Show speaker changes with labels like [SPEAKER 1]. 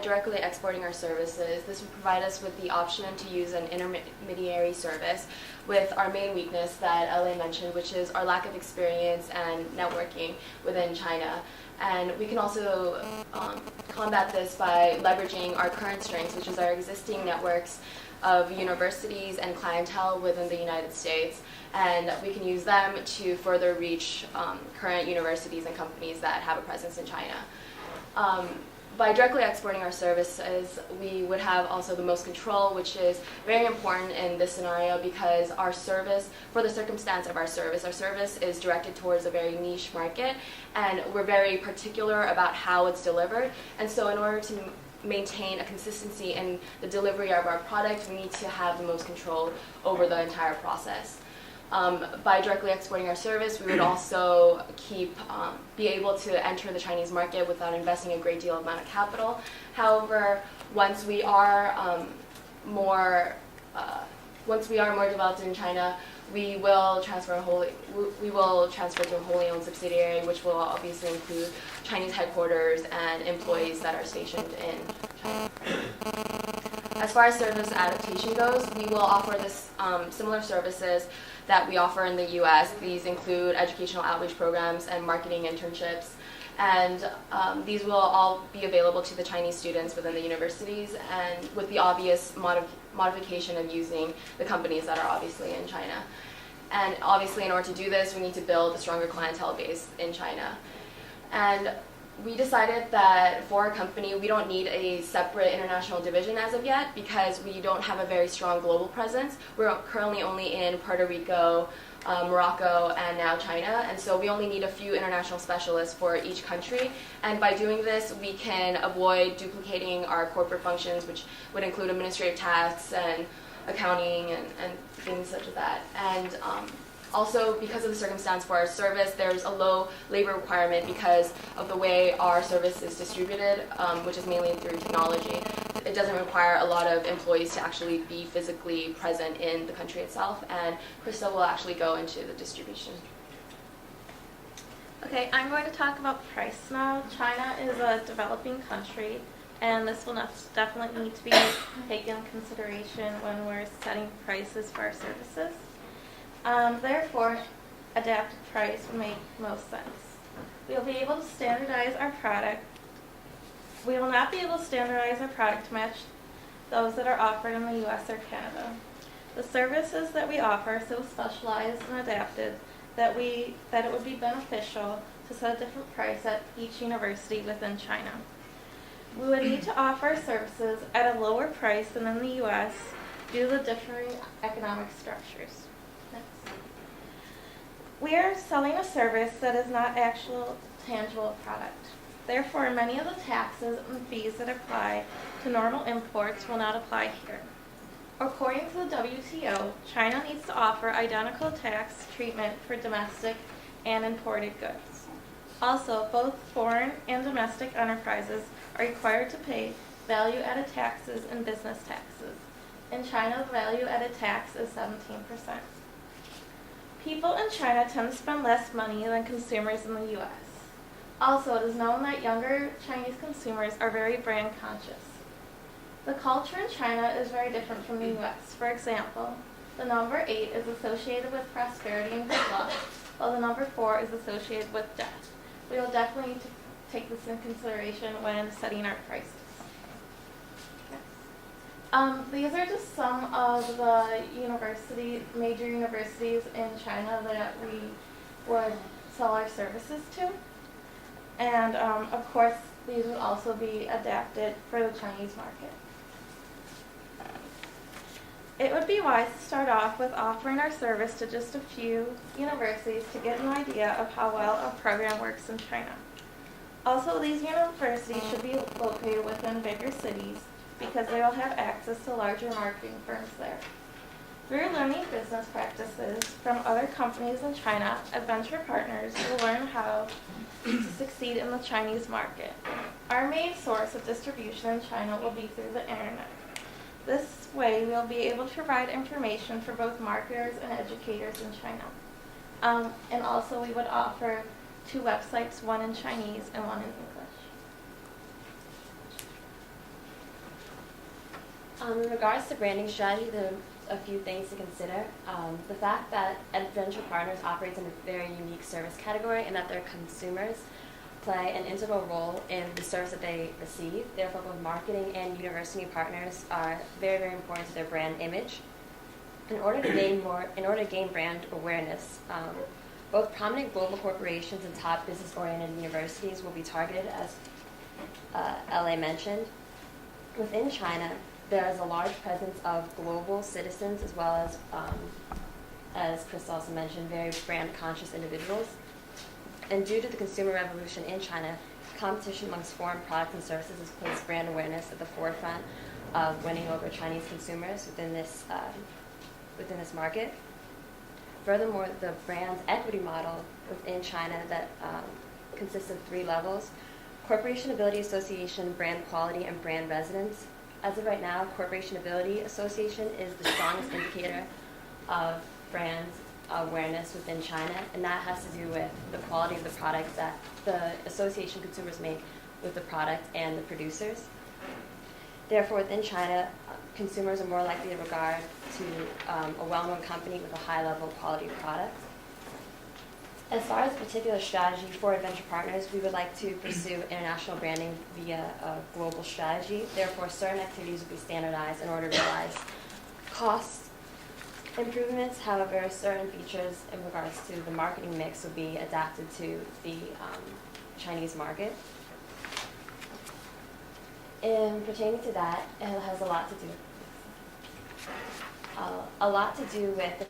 [SPEAKER 1] directly exporting our services, this would provide us with the option to use an intermediary service with our main weakness that Elaine mentioned, which is our lack of experience and networking within China. And we can also combat this by leveraging our current strengths, which is our existing networks of universities and clientele within the United States, and we can use them to further reach current universities and companies that have a presence in China. By directly exporting our services, we would have also the most control, which is very important in this scenario because our service, for the circumstance of our service is directed towards a very niche market, and we're very particular about how it's delivered. And so in order to maintain a consistency in the delivery of our product, we need to have the most control over the entire process. By directly exporting our service, we would also be able to enter the Chinese market without investing a great deal amount of capital. However, once we are more developed in China, we will transfer to a wholly owned subsidiary, which will obviously include Chinese headquarters and employees that are stationed in China. As far as service adaptation goes, we will offer this similar services that we offer in the U.S. These include educational outreach programs and marketing internships, and these will all be available to the Chinese students within the universities, and with the obvious modification of using the companies that are obviously in China. And obviously, in order to do this, we need to build a stronger clientele base in China. And we decided that for our company, we don't need a separate international division as of yet because we don't have a very strong global presence. We're currently only in Puerto Rico, Morocco, and now China, and so we only need a few international specialists for each country. And by doing this, we can avoid duplicating our corporate functions, which would include administrative tasks and accounting and things such as that. And also, because of the circumstance for our service, there's a low labor requirement because of the way our service is distributed, which is mainly through technology. It doesn't require a lot of employees to actually be physically present in the country itself, and Krista will actually go into the distribution.
[SPEAKER 2] Okay, I'm going to talk about price now. China is a developing country, and this will definitely need to be taken into consideration when we're setting prices for our services. Therefore, adapted price would make most sense. We'll be able to standardize our product. We will not be able to standardize our product to match those that are offered in the U.S. or Canada. The services that we offer are so specialized and adapted that it would be beneficial to set a different price at each university within China. We would need to offer services at a lower price than in the U.S. due to the differing economic structures. We are selling a service that is not actual tangible product. Therefore, many of the taxes and fees that apply to normal imports will not apply here. According to the WTO, China needs to offer identical tax treatment for domestic and imported goods. Also, both foreign and domestic enterprises are required to pay value-added taxes and business taxes. In China, the value-added tax is 17%. People in China tend to spend less money than consumers in the U.S. Also, it is known that younger Chinese consumers are very brand conscious. The culture in China is very different from the U.S. For example, the number 8 is associated with prosperity and good luck, while the number 4 is associated with death. We will definitely need to take this into consideration when setting our prices. These are just some of the major universities in China that we would sell our services to. And of course, these would also be adapted for the Chinese market. It would be wise to start off with offering our service to just a few universities to get an idea of how well a program works in China. Also, these universities should be located within bigger cities because they will have access to larger marketing firms there. Through learning business practices from other companies in China, EdVenture partners will learn how to succeed in the Chinese market. Our main source of distribution in China will be through the internet. This way, we'll be able to provide information for both marketers and educators in China. And also, we would offer 2 websites, one in Chinese and one in English.
[SPEAKER 3] In regards to branding strategy, there are a few things to consider. The fact that EdVenture Partners operates in a very unique service category and that their consumers play an integral role in the service that they receive. Therefore, both marketing and university partners are very, very important to their brand image. In order to gain brand awareness, both prominent global corporations and top business-oriented universities will be targeted, as LA mentioned. Within China, there is a large presence of global citizens as well as Chris also mentioned, very brand-conscious individuals. And due to the consumer revolution in China, competition amongst foreign products and services has placed brand awareness at the forefront of winning over Chinese consumers within this market. Furthermore, the brand's equity model within China that consists of 3 levels: Corporation Ability Association, Brand Quality, and Brand Resonance. As of right now, Corporation Ability Association is the strongest indicator of brand awareness within China, and that has to do with the quality of the product that the association consumers make with the product and the producers. Therefore, within China, consumers are more likely to regard to a well-known company with a high level of quality product. As far as a particular strategy for EdVenture Partners, we would like to pursue international branding via a global strategy. Therefore, certain activities will be standardized in order to realize cost improvements. However, certain features in regards to the marketing mix will be adapted to the Chinese market. And pertaining to that, it has a lot to do with